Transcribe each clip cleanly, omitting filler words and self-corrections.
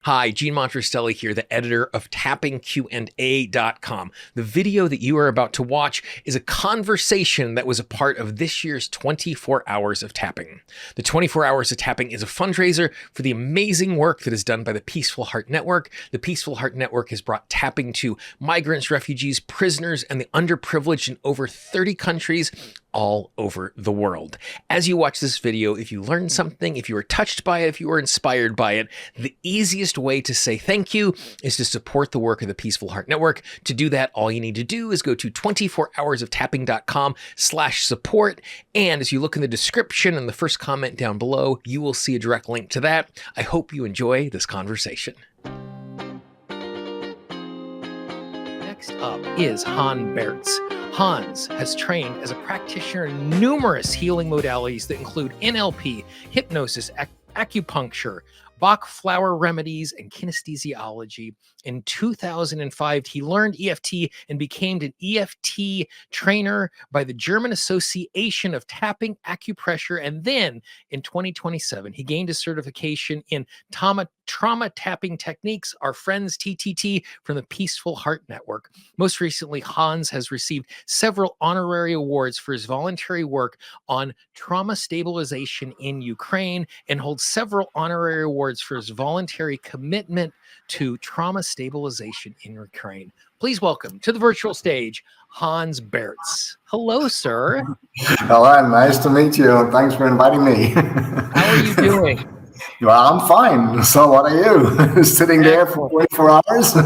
Hi, Gene Monterastelli here, the editor of tappingqa.com. The video that you are about to watch is a conversation that was a part of this year's 24 Hours of Tapping. The 24 Hours of Tapping is a fundraiser for the amazing work that is done by the Peaceful Heart Network. The Peaceful Heart Network has brought tapping to migrants, refugees, prisoners, and the underprivileged in over 30 countries all over the world. As you watch this video, if you learned something, if you were touched by it, if you were inspired by it, the easiest way to say thank you is to support the work of the Peaceful Heart Network. To do that, all you need to do is go to 24hoursoftapping.com/support. And as you look in the description and the first comment down below, you will see a direct link to that. I hope you enjoy this conversation. Next up is Baertz. Hans has trained as a practitioner in numerous healing modalities that include NLP, hypnosis, acupuncture, Bach Flower Remedies, and kinesiology. In 2005, he learned EFT and became an EFT trainer by the German Association of Tapping Acupressure. And then in 2027, he gained a certification in trauma tapping techniques, our friends TTT from the Peaceful Heart Network. Most recently, Hans has received several honorary awards for his voluntary work on trauma stabilization in Ukraine and holds several honorary awards for his voluntary commitment to trauma stabilization in Ukraine. Please welcome to the virtual stage, Hans Baertz. Hello, sir. Hello, nice to meet you. Thanks for inviting me. How are you doing? Well, I'm fine. So what are you? Sitting there for 24 hours?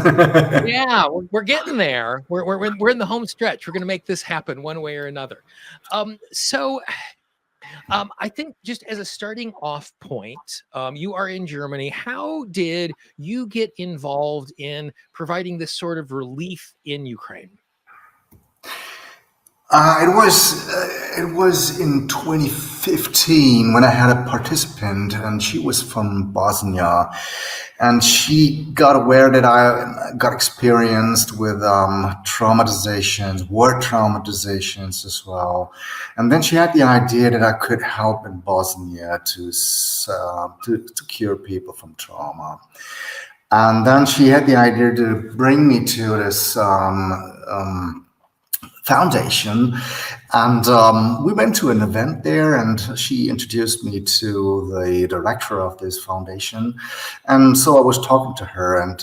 Yeah, we're getting there. We're in the home stretch. We're going to make this happen one way or another. I think just as a starting off point, you are in Germany. How did you get involved in providing this sort of relief in Ukraine? It was in 2015 when I had a participant, and she was from Bosnia, and she got aware that I got experienced with traumatizations, war traumatizations as well, and then she had the idea that I could help in Bosnia to cure people from trauma, and then she had the idea to bring me to this foundation, and we went to an event there, and she introduced me to the director of this foundation. And so I was talking to her and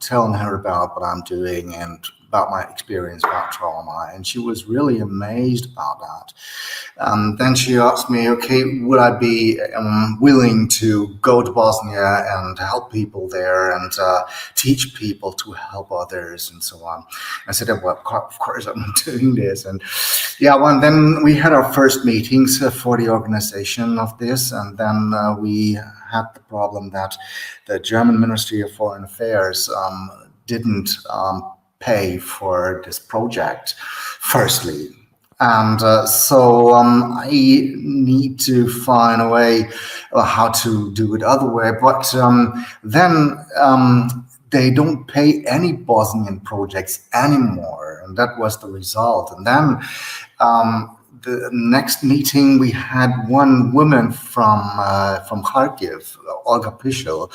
telling her about what I'm doing and about my experience about trauma, and she was really amazed about that. Then she asked me, okay, would I be willing to go to Bosnia and help people there and teach people to help others and so on. I said, well, of course I'm doing this. And and then we had our first meetings for the organization of this, and then we had the problem that the German Ministry of Foreign Affairs didn't pay for this project, firstly. And so I need to find a way how to do it other way. But then they don't pay any Bosnian projects anymore. And that was the result. And then the next meeting, we had one woman from Kharkiv, Olga Pischel.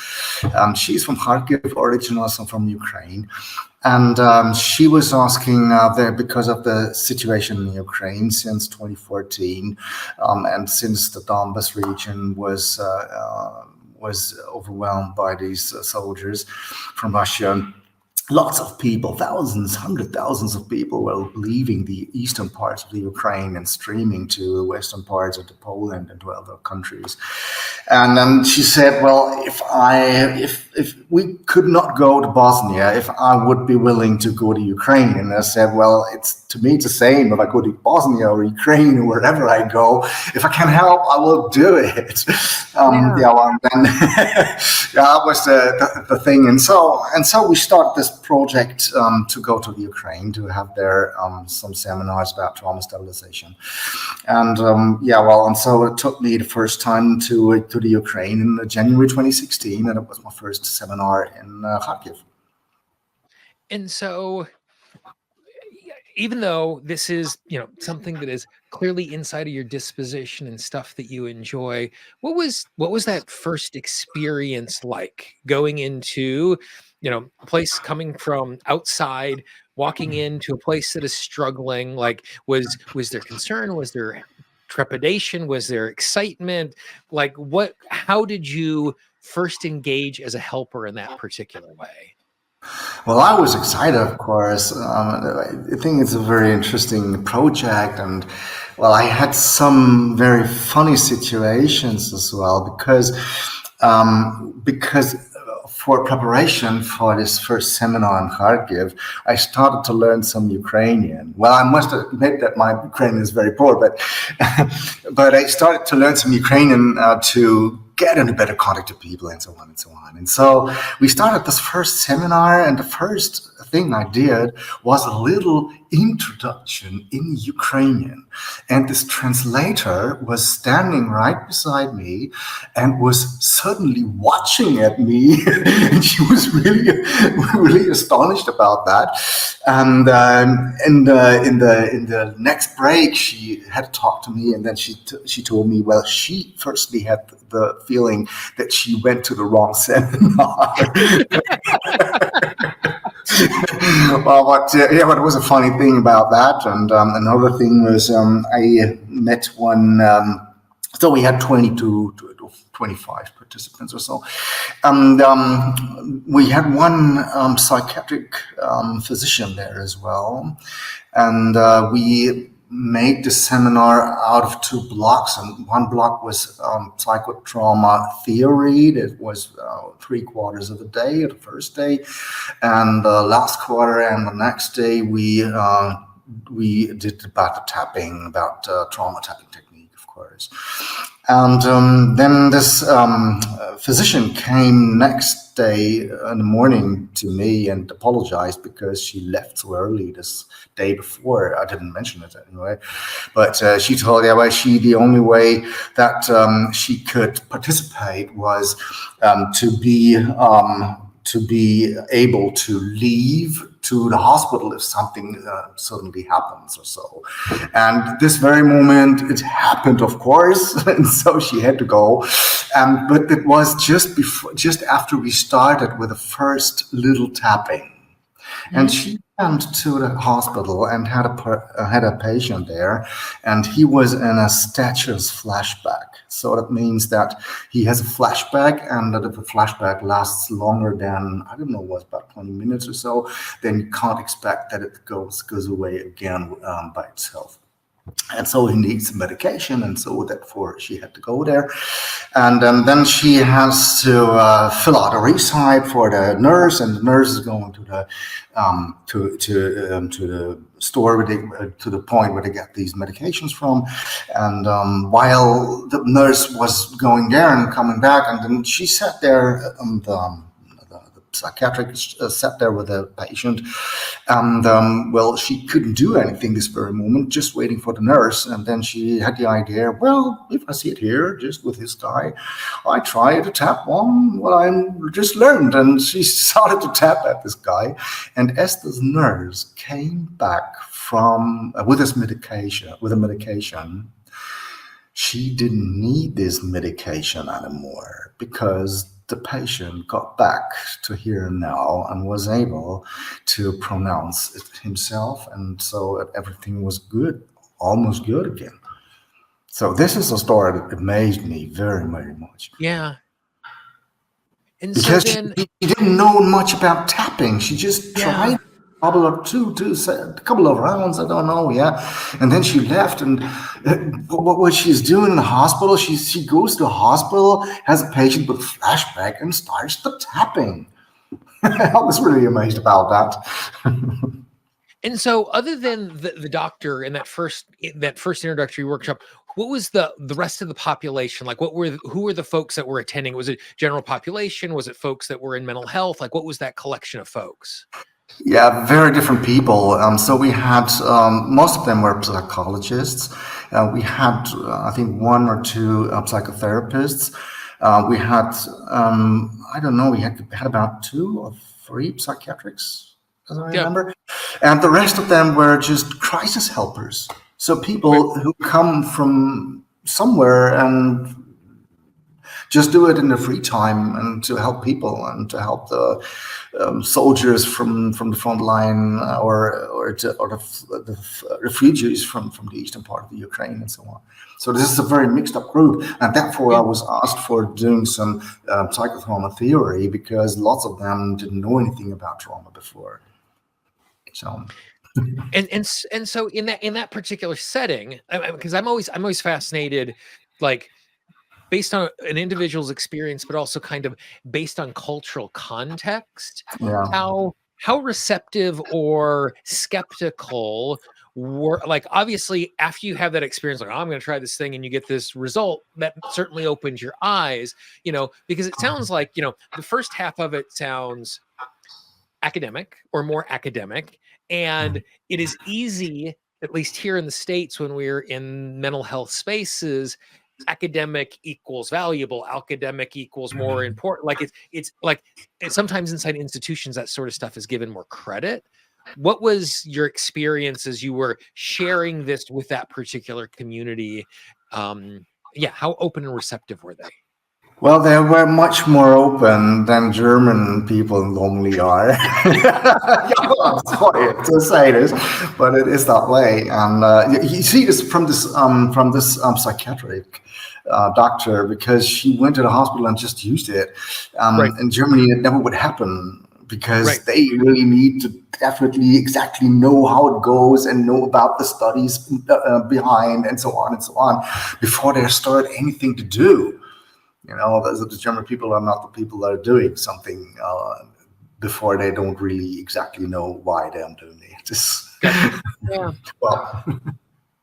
She's from Kharkiv, originally also from Ukraine. And she was asking there, because of the situation in Ukraine since 2014, and since the Donbas region was overwhelmed by these soldiers from Russia. Lots of people, thousands, hundred thousands of people were leaving the eastern parts of the Ukraine and streaming to the western parts of Poland and to other countries. And then she said, well, if we could not go to Bosnia, if I would be willing to go to Ukraine. And I said, well, to me it's the same if I go to Bosnia or Ukraine or wherever I go. If I can help, I will do it. That was the thing. And so we started this project to go to the Ukraine to have there some seminars about trauma stabilization. And and so it took me the first time to the Ukraine in January 2016, and it was my first seminar in Kharkiv. And so even though this is, something that is clearly inside of your disposition and stuff that you enjoy, what was that first experience like going into, a place coming from outside, walking into a place that is struggling? Like, was there concern? Was there trepidation? Was there excitement? Like, how did you first engage as a helper in that particular way? Well, I was excited, of course. I think it's a very interesting project, and well, I had some very funny situations as well because for preparation for this first seminar in Kharkiv, I started to learn some Ukrainian. Well, I must admit that my Ukrainian is very poor, but but I started to learn some Ukrainian to get into better contact to people and so on and so on. And so we started this first seminar, and the first thing I did was a little introduction in Ukrainian. And this translator was standing right beside me and was suddenly watching at me. And she was really astonished about that. And in the next break, she had to talk to me, and then she told me, well, she firstly had the feeling that she went to the wrong seminar. Well, but it was a funny thing about that. And another thing was I met one. So we had 22 to 25 participants or so. And we had one psychiatric physician there as well. And we made the seminar out of two blocks, and one block was psychotrauma theory. That was 3/4 of the day, the first day, and the last quarter and the next day we did about the tapping, about trauma tapping technique, of course. And then this physician came next day in the morning to me and apologized because she left so early this day before. I didn't mention it anyway, but she told me the only way that she could participate was to be able to leave to the hospital if something suddenly happens or so. And this very moment, it happened, of course, and so she had to go. But it was just after we started with the first little tapping. And she went to the hospital and had a patient there, and he was in a status flashback. So that means that he has a flashback, and that if the flashback lasts longer than, I don't know, was about 20 minutes or so, then you can't expect that it goes away again by itself. And so he needs medication, and so therefore she had to go there. And then she has to fill out a receipt for the nurse, and the nurse is going to the store to the point where they get these medications from. And while the nurse was going there and coming back, and then she sat there, the psychiatrist sat there with a patient, and well, she couldn't do anything this very moment, just waiting for the nurse. And then she had the idea, well, if I sit here just with this guy, I try to tap on what I just learned. And she started to tap at this guy, and as this nurse came back from with a medication, she didn't need this medication anymore, because the patient got back to here and now and was able to pronounce it himself, and so everything was good, almost good again. So this is a story that amazed me very, very much. Yeah. And because so then, she didn't know much about tapping. She just tried a couple of rounds, I don't know, and then she left. And what she's doing in the hospital, she goes to the hospital, has a patient with flashback, and starts the tapping. I was really amazed about that. And so, other than the doctor in that first introductory workshop, what was the rest of the population like? Who were the folks that were attending? Was it general population? Was it folks that were in mental health? Like, what was that collection of folks? Yeah, very different people. So we had, most of them were psychologists. We had, I think, one or two psychotherapists. We had, I don't know, we had about 2 or 3 psychiatrics as I Yeah. remember. And the rest of them were just crisis helpers. So people who come from somewhere and just do it in their free time and to help people and to help the soldiers from the front line or the refugees from the eastern part of the Ukraine and so on. So this is a very mixed up group, and therefore I was asked for doing some psychotrauma theory because lots of them didn't know anything about trauma before. So. And so in that particular setting, because I'm always fascinated, like, based on an individual's experience, but also kind of based on cultural context, Yeah. how receptive or skeptical were, like, obviously after you have that experience, like, oh, I'm going to try this thing, and you get this result, that certainly opens your eyes, because it sounds like, the first half of it sounds academic or more academic, and it is easy, at least here in the States, when we're in mental health spaces, academic equals valuable, academic equals more important. Like it's like sometimes inside institutions that sort of stuff is given more credit. What was your experience as you were sharing this with that particular community? How open and receptive were they? Well, they were much more open than German people normally are. I'm sorry to say this, but it is that way. And you see this from this psychiatric doctor, because she went to the hospital and just used it. Right. In Germany, it never would happen because Right. they really need to definitely exactly know how it goes and know about the studies behind and so on before they start anything to do. The German people are not the people that are doing something before they don't really exactly know why they're doing it. Just, Yeah. well,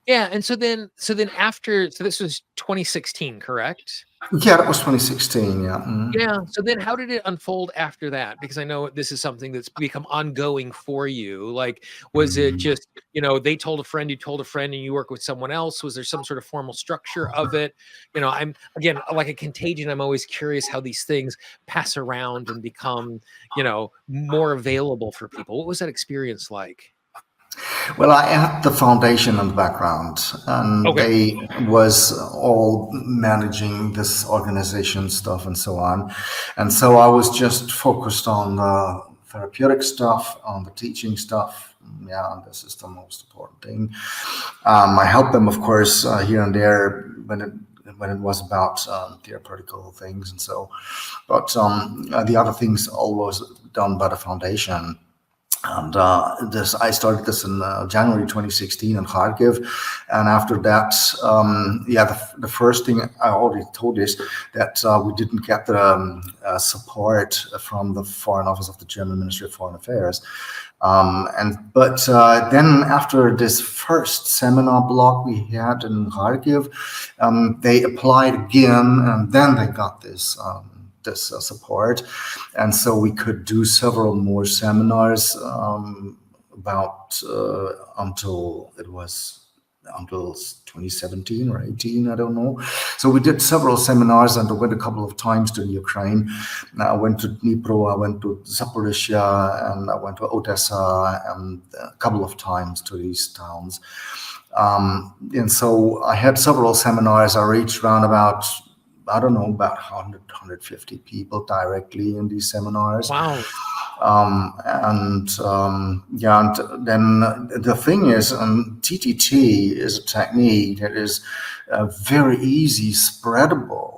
Yeah. And so then after, so this was 2016, correct? yeah, that was 2016. Yeah. Yeah. So then how did it unfold after that? Because I know this is something that's become ongoing for you. Like, was it just, they told a friend, you told a friend, and you work with someone else? Was there some sort of formal structure of it? I'm, again, like a contagion. I'm always curious how these things pass around and become, more available for people. What was that experience like? Well, I had the foundation and the background, and Okay. they was all managing this organization stuff and so on. And so I was just focused on the therapeutic stuff, on the teaching stuff. Yeah, and this is the most important thing. I helped them, of course, here and there when it was about therapeutical things and so. But the other things always done by the foundation. And I started this in January 2016 in Kharkiv, and after that, the first thing I already told is that we didn't get the support from the Foreign Office of the German Ministry of Foreign Affairs, but then after this first seminar block we had in Kharkiv, they applied again, and then they got this support, and so we could do several more seminars about until 2017 or 18, I don't know. So we did several seminars, and I went a couple of times to Ukraine. I went to Dnipro, I went to Zaporizhia, and I went to Odessa, and a couple of times to these towns. And so I had several seminars. I reached around about 150 people directly in these seminars. Wow. And then the thing is, TTT is a technique that is very easy spreadable.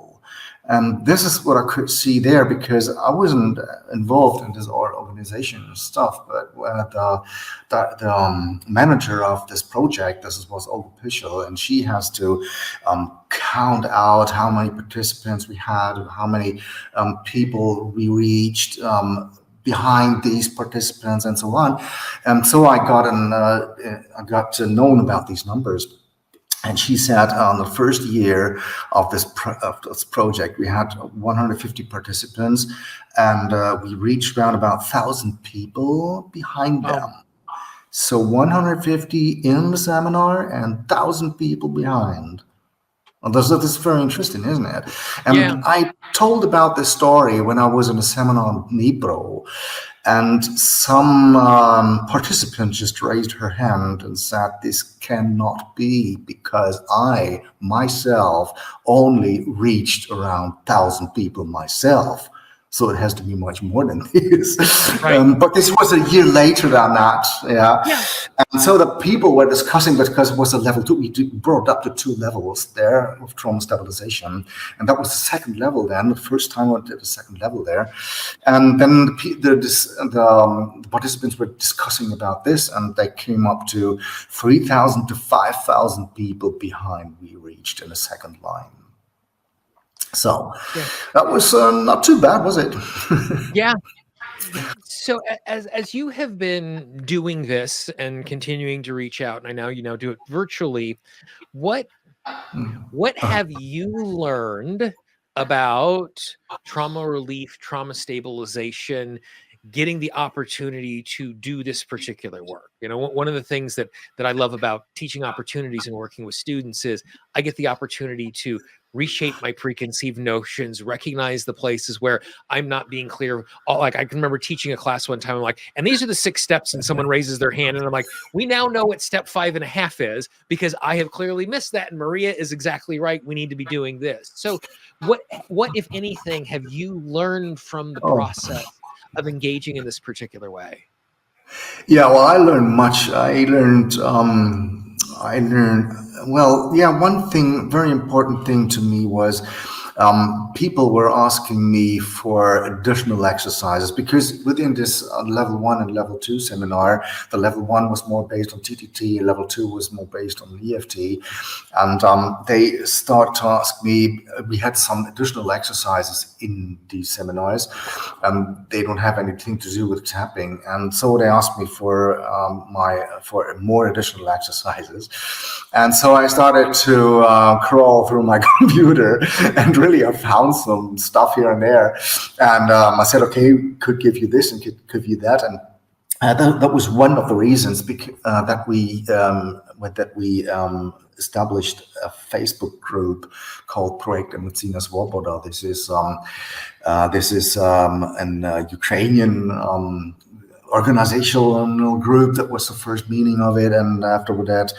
And this is what I could see there, because I wasn't involved in this organization and stuff, but the manager of this project, this was all official, and she has to count out how many participants we had, how many people we reached behind these participants, and so on. And so I got to know about these numbers. And she said on the first year of this project, we had 150 participants, and we reached around about 1,000 people behind them. So 150 in the seminar and 1,000 people behind. Well, that's very interesting, isn't it? Yeah. And I told about this story when I was in a seminar on Nipro, and some participant just raised her hand and said, "This cannot be because I myself only reached around 1,000 people myself. So it has to be much more than this." Right. But this was a year later than that. Yeah. Yeah. And so the people were discussing, because it was a level 2, we brought up to 2 levels there of trauma stabilization. And that was the second level then, the first time I did the second level there. And then the participants were discussing about this, and they came up to 3,000 to 5,000 people behind we reached in the second line. So that was not too bad, was it? Yeah. So as you have been doing this and continuing to reach out, and I know you now do it virtually, what have you learned about trauma relief, trauma stabilization, getting the opportunity to do this particular work? You know, one of the things that I love about teaching opportunities and working with students is I get the opportunity to reshape my preconceived notions, recognize the places where I'm not being clear. Like, I can remember teaching a class one time, I'm like, and these are the 6 steps, and someone raises their hand, and I'm like, we now know what step 5.5 is, because I have clearly missed that, and Maria is exactly right. We need to be doing this. So what if anything, have you learned from the process of engaging in this particular way? Yeah, well, I learned much. Well, yeah, one thing, very important thing to me was people were asking me for additional exercises, because within this level 1 and level 2 seminar, the level 1 was more based on TTT, level 2 was more based on EFT. And they start to ask me, we had some additional exercises in these seminars. They don't have anything to do with tapping. And so they asked me for more additional exercises. And so I started to crawl through my computer, and really I found some stuff here and there. And I said, okay, could give you this and could give you that. And that was one of the reasons that we established a Facebook group called Projekt Emocina Svoboda. This is an Ukrainian organizational group. That was the first meaning of it, and after that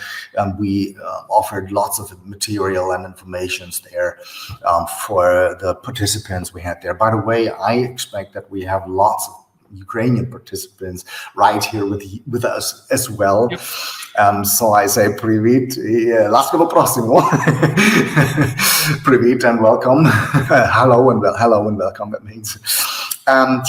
we offered lots of material and informations there for the participants we had there. By the way, I expect that we have lots of Ukrainian participants right here with us as well. Yep. So I say привіт, ласково просимо. Привіт and welcome. Hello and welcome, that means. And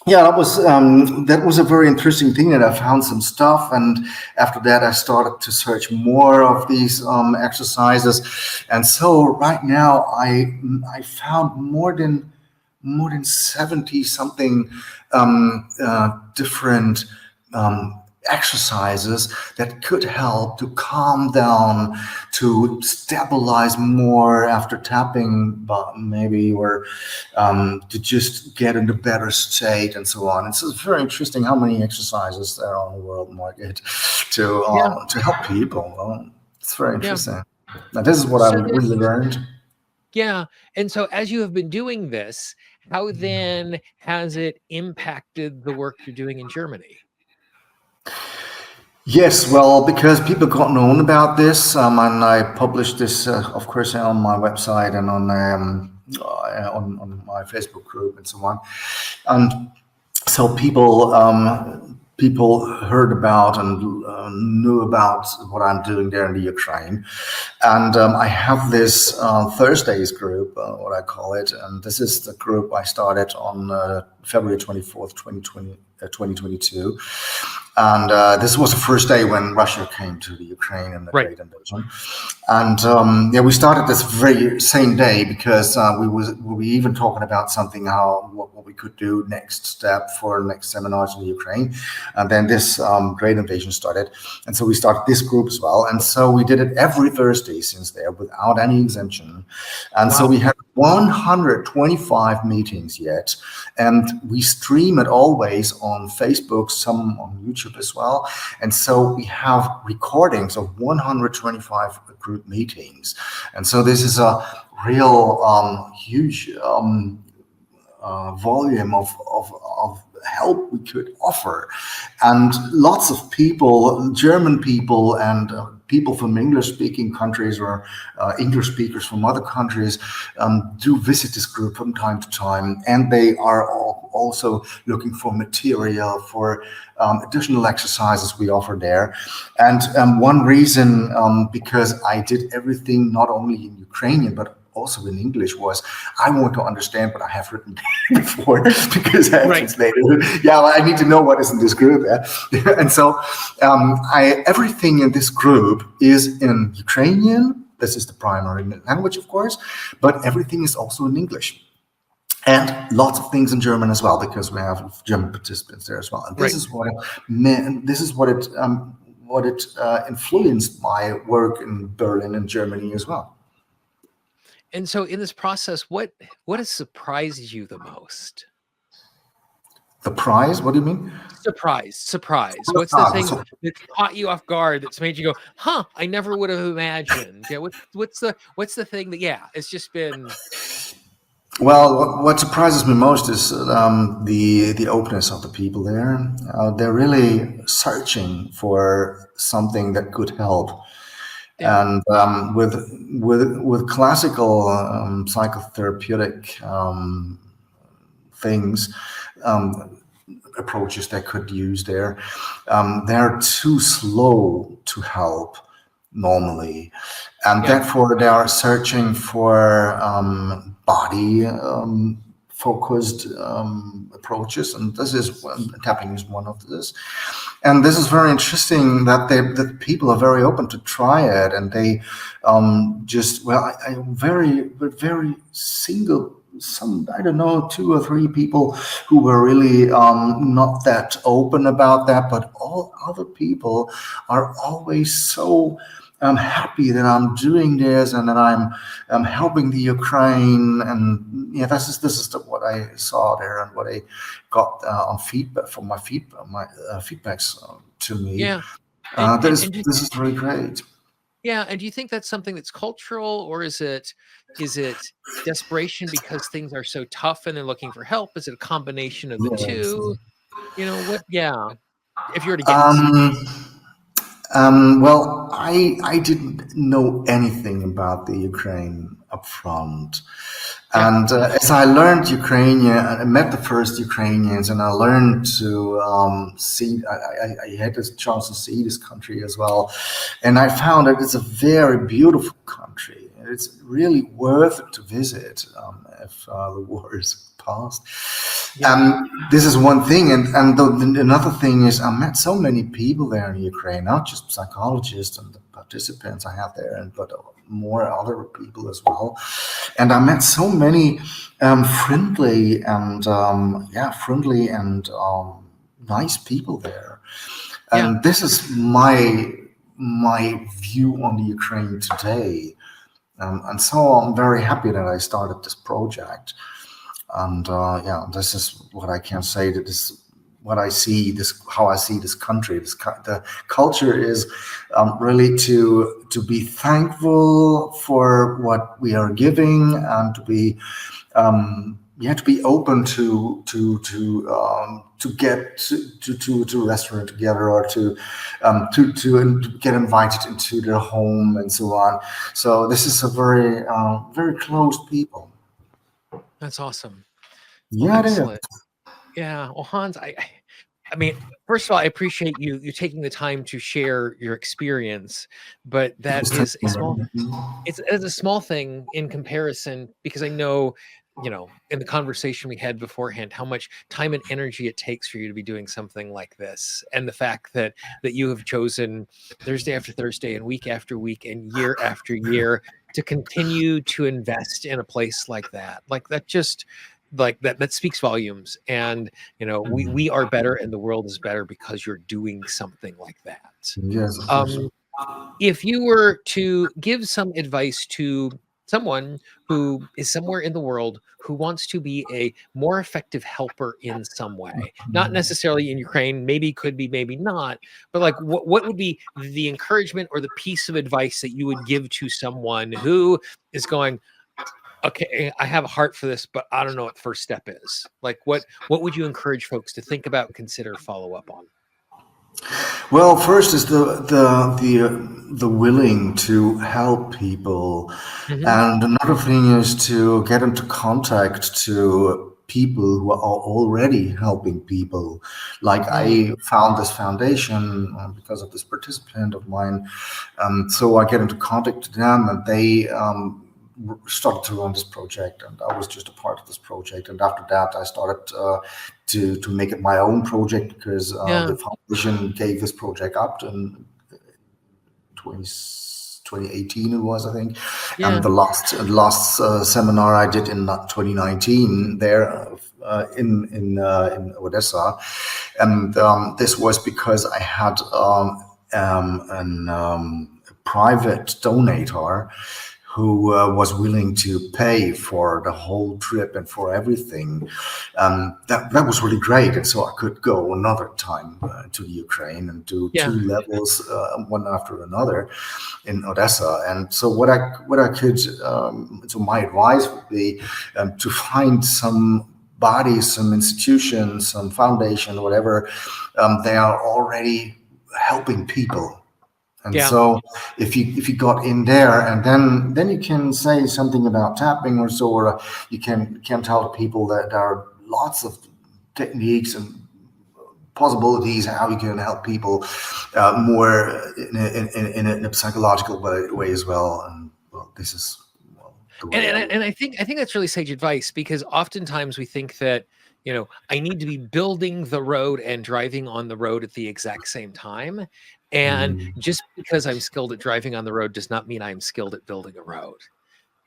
that was a very interesting thing, that I found some stuff, and after that I started to search more of these exercises. And so right now I found more than 70 something different exercises that could help to calm down, to stabilize more after tapping, but maybe, or to just get in a better state and so on. It's very interesting how many exercises there are on the world market to help people. It's very interesting. Now, this is what I really learned. Yeah. And so as you have been doing this, how then has it impacted the work you're doing in Germany? Yes, well, because people got known about this, and I published this, of course, on my website and on my Facebook group and so on. And so people heard about and knew about what I'm doing there in the Ukraine. And I have this Thursdays group, what I call it. And this is the group I started on February 24th, 2022. And this was the first day when Russia came to the Ukraine and the Great Invasion. And we started this very same day, because we were even talking about something, what we could do next step for next seminars in the Ukraine. And then this Great Invasion started. And so we started this group as well. And so we did it every Thursday since there, without any exemption. And so we had 125 meetings yet, and we stream it always on Facebook, some on YouTube as well. And so we have recordings of 125 group meetings, and so this is a real huge volume of help we could offer. And lots of people, German people and people from English-speaking countries or English speakers from other countries do visit this group from time to time. And they are also looking for material for additional exercises we offer there. And one reason, because I did everything not only in Ukrainian, but also in English, was I want to understand what I have written before, because I have translated it. Yeah, well, I need to know what is in this group. And so everything in this group is in Ukrainian. This is the primary language, of course, but everything is also in English. And lots of things in German as well, because we have German participants there as well. And this is what it meant. This is what it influenced my work in Berlin and Germany as well. And so in this process, what has surprised you the most? The prize? What do you mean? Surprise. What's the thing that caught you off guard that's made you go, huh, I never would have imagined? Yeah, what's the thing that, it's just been... Well, what surprises me most is the openness of the people there. They're really searching for something that could help. Yeah. And with classical psychotherapeutic things, approaches they could use there, they're too slow to help normally, and therefore they are searching for body focused approaches, and tapping is one of this. And this is very interesting that people are very open to try it, and they very single. Some, I don't know, 2 or 3 people who were really not that open about that, but all other people are always so happy that I'm doing this and that I'm helping the Ukraine. And this is what I saw there and what I got on feedback from my feedbacks to me. Yeah, this is very great. Yeah, and do you think that's something that's cultural, or is it desperation because things are so tough and they're looking for help? Is it a combination of the two? What? Yeah, if you were to guess. Well, I didn't know anything about the Ukraine up front. And as I learned Ukrainian, I met the first Ukrainians, and I learned to see, I had this chance to see this country as well. And I found that it's a very beautiful country. It's really worth it to visit if the war is past. This is one thing. And another thing is I met so many people there in Ukraine, not just psychologists and the participants I have there, but more other people as well. And I met so many friendly and nice people there. And this is my view on the Ukraine today. And so I'm very happy that I started this project. And this is what I can say. That is what I see. How I see this country. The culture is really to be thankful for what we are giving, and to be open to get to a restaurant together, or to get invited into their home and so on. So this is a very very close people. That's awesome. Yeah, excellent. Yeah. Well, Hans, I mean, first of all, I appreciate you taking the time to share your experience, but that is a small. It's a small thing in comparison, because I know, in the conversation we had beforehand, how much time and energy it takes for you to be doing something like this, and the fact that you have chosen Thursday after Thursday and week after week and year after year to continue to invest in a place like that. Like that just. Like that speaks volumes. And we are better, and the world is better because you're doing something like that. Yes. If you were to give some advice to someone who is somewhere in the world who wants to be a more effective helper in some way, not necessarily in Ukraine, maybe could be, maybe not, but like what would be the encouragement or the piece of advice that you would give to someone who is going, okay, I have a heart for this, but I don't know what the first step is. Like what would you encourage folks to think about, consider, follow up on? Well, first is the willing to help people, Hmm. and another thing is to get into contact to people who are already helping people. Like Mm, I found this foundation because of this participant of mine, so I get into contact to them, and they started to run this project, and I was just a part of this project. And after that, I started to make it my own project because yeah, the foundation gave this project up in 20, 2018 it was, I think. And yeah, the last seminar I did in 2019 there in Odessa, and this was because I had a private donator who was willing to pay for the whole trip and for everything. That was really great, and so I could go another time to the Ukraine and do yeah, two levels, one after another, in Odessa. And so what I could, so my advice would be to find some bodies, some institutions, some foundation, whatever, they are already helping people. And yeah. so if you got in there, and then you can say something about tapping or so, or you can tell people that there are lots of techniques and possibilities how you can help people more in a psychological way as well. And well, this is the And way and I I, would. and I think that's really sage advice, because oftentimes we think that, I need to be building the road and driving on the road at the exact same time. And Mm, just because I'm skilled at driving on the road does not mean I'm skilled at building a road.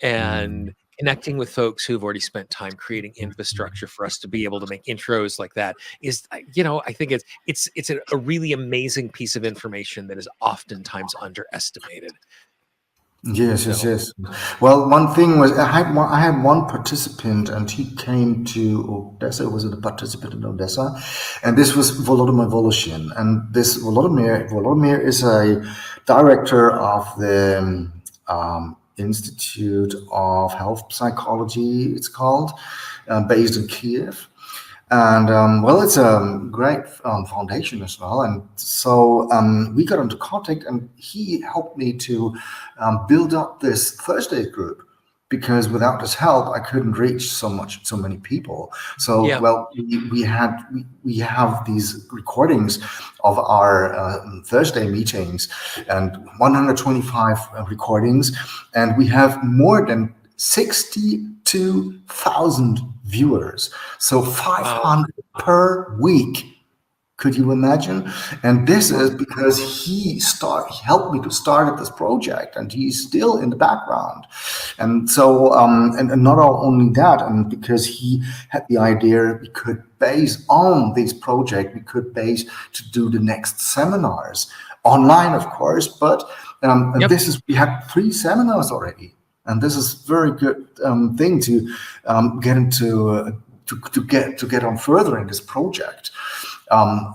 And mm. connecting with folks who've already spent time creating infrastructure for us to be able to make intros like that is, I think it's a really amazing piece of information that is oftentimes underestimated. Yes, yes, So yes. Well, one thing was I had one participant, and he came to Odessa. He was a participant in Odessa, and this was Volodymyr Voloshin. And this Volodymyr is a director of the Institute of Health Psychology. It's called, based in Kiev. And well, it's a great foundation as well. And so we got into contact, and he helped me to build up this Thursday group, because without his help, I couldn't reach so many people. So, yeah, well, we have these recordings of our Thursday meetings, and 125 recordings, and we have more than 62,000 viewers. So wow, 500 per week. Could you imagine? And this is because he helped me to start this project, and he's still in the background. And so, and not only that, and because he had the idea, we could base on this project, we could base to do the next seminars online, of course. But and yep, this is we had 3 seminars already, and this is very good thing to get into to get on further in this project, um,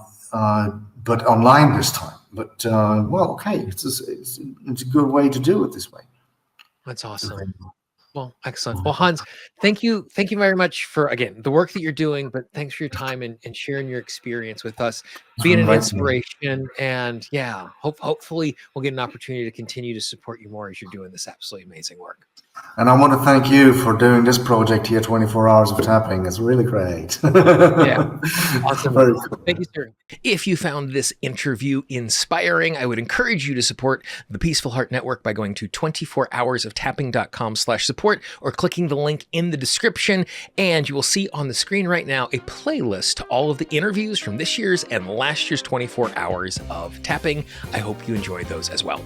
but online this time. But well, okay, it's a good way to do it this way. that's awesome. Well, excellent. Well, Hans, thank you very much for, again, the work that you're doing, but thanks for your time and sharing your experience with us, For being an inviting me. inspiration. And yeah, hopefully we'll get an opportunity to continue to support you more as you're doing this absolutely amazing work. And I want to thank you for doing this project here, 24 hours of tapping. It's really great. Yeah. Awesome. Very cool. Thank you, sir. If you found this interview inspiring, I would encourage you to support the Peaceful Heart Network by going to 24hoursoftapping.com/support or clicking the link in the description. And you will see on the screen right now a playlist to all of the interviews from this year's and last year's 24 hours of tapping. I hope you enjoyed those as well.